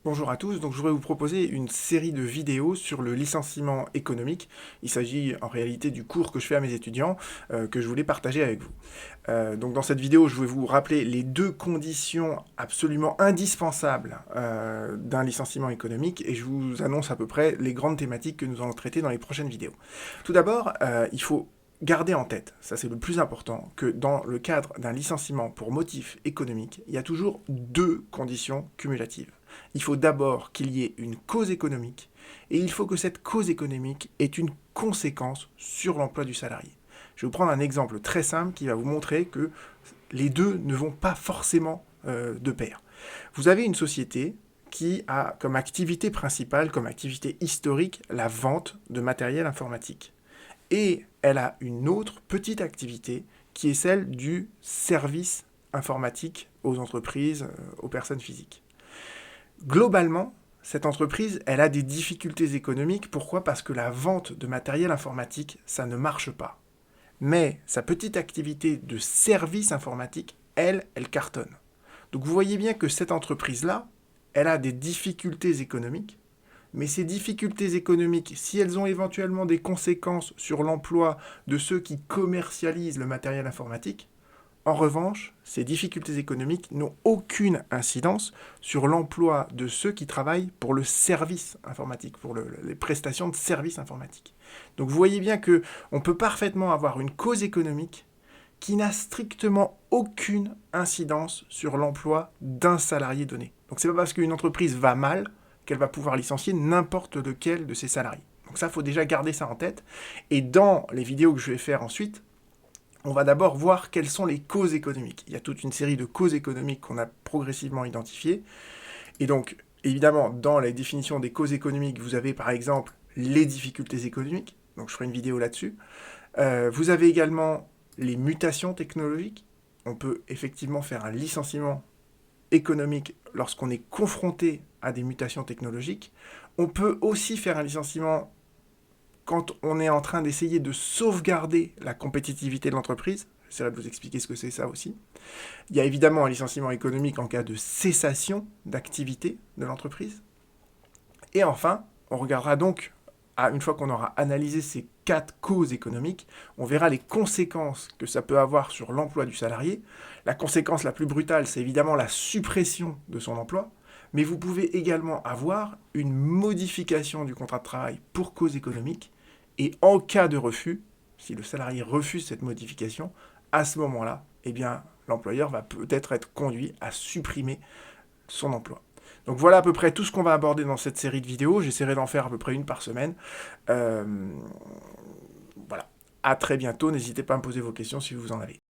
Bonjour à tous, donc je voudrais vous proposer une série de vidéos sur le licenciement économique. Il s'agit en réalité du cours que je fais à mes étudiants, que je voulais partager avec vous. Donc dans cette vidéo, je vais vous rappeler les deux conditions absolument indispensables d'un licenciement économique et je vous annonce à peu près les grandes thématiques que nous allons traiter dans les prochaines vidéos. Tout d'abord, il faut garder en tête, ça c'est le plus important, que dans le cadre d'un licenciement pour motif économique, il y a toujours deux conditions cumulatives. Il faut d'abord qu'il y ait une cause économique, et il faut que cette cause économique ait une conséquence sur l'emploi du salarié. Je vais vous prendre un exemple très simple qui va vous montrer que les deux ne vont pas forcément de pair. Vous avez une société qui a comme activité principale, comme activité historique, la vente de matériel informatique. Et elle a une autre petite activité qui est celle du service informatique aux entreprises, aux personnes physiques. Globalement, cette entreprise, elle a des difficultés économiques. Pourquoi? Parce que la vente de matériel informatique, ça ne marche pas. Mais sa petite activité de service informatique, elle cartonne. Donc vous voyez bien que cette entreprise-là, elle a des difficultés économiques. Mais ces difficultés économiques, si elles ont éventuellement des conséquences sur l'emploi de ceux qui commercialisent le matériel informatique, en revanche, ces difficultés économiques n'ont aucune incidence sur l'emploi de ceux qui travaillent pour le service informatique, pour les prestations de services informatiques. Donc vous voyez bien qu'on peut parfaitement avoir une cause économique qui n'a strictement aucune incidence sur l'emploi d'un salarié donné. Donc c'est pas parce qu'une entreprise va mal qu'elle va pouvoir licencier n'importe lequel de ses salariés. Donc ça, il faut déjà garder ça en tête. Et dans les vidéos que je vais faire ensuite, on va d'abord voir quelles sont les causes économiques. Il y a toute une série de causes économiques qu'on a progressivement identifiées. Et donc, évidemment, dans la définition des causes économiques, vous avez par exemple les difficultés économiques. Donc, je ferai une vidéo là-dessus. Vous avez également les mutations technologiques. On peut effectivement faire un licenciement économique lorsqu'on est confronté à des mutations technologiques. On peut aussi faire un licenciement quand on est en train d'essayer de sauvegarder la compétitivité de l'entreprise. J'essaierai de vous expliquer ce que c'est ça aussi. Il y a évidemment un licenciement économique en cas de cessation d'activité de l'entreprise. Et enfin, on regardera donc, une fois qu'on aura analysé ces 4 causes économiques, on verra les conséquences que ça peut avoir sur l'emploi du salarié. La conséquence la plus brutale, c'est évidemment la suppression de son emploi, mais vous pouvez également avoir une modification du contrat de travail pour cause économique, et en cas de refus, si le salarié refuse cette modification, à ce moment-là, eh bien, l'employeur va peut-être être conduit à supprimer son emploi. Donc voilà à peu près tout ce qu'on va aborder dans cette série de vidéos. J'essaierai d'en faire à peu près une par semaine. Voilà. À très bientôt. N'hésitez pas à me poser vos questions si vous en avez.